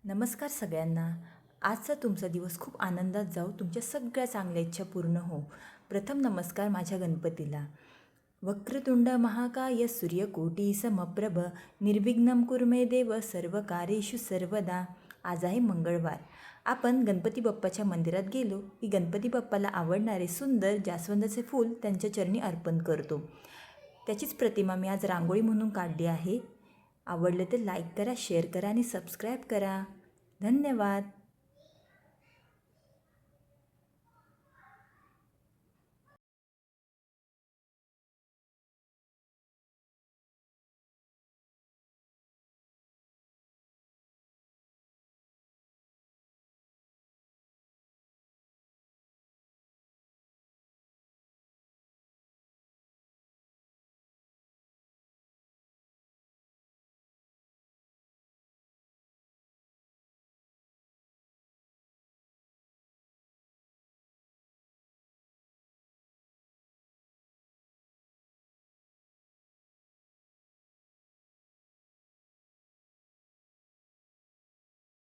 नमस्कार सगळ्यांना. आजचा तुमचा दिवस खूप आनंदात जाऊ, तुमच्या सगळ्या चांगल्या इच्छा पूर्ण हो. प्रथम नमस्कार माझ्या गणपतीला. वक्रतुंड महाकाय सूर्यकोटी समप्रभ निर्विघ्नं कुरु मे देव सर्व कार्येषु सर्वदा. आज आहे मंगळवार. आपण गणपती बाप्पाच्या मंदिरात गेलो की गणपती बाप्पाला आवडणारे सुंदर जास्वंदाचे फूल त्यांच्या चरणी अर्पण करतो. त्याचीच प्रतिमा मी आज रांगोळी म्हणून काढली आहे. आवडलं तर लाईक करा, शेअर करा आणि सबस्क्राईब करा. धन्यवाद.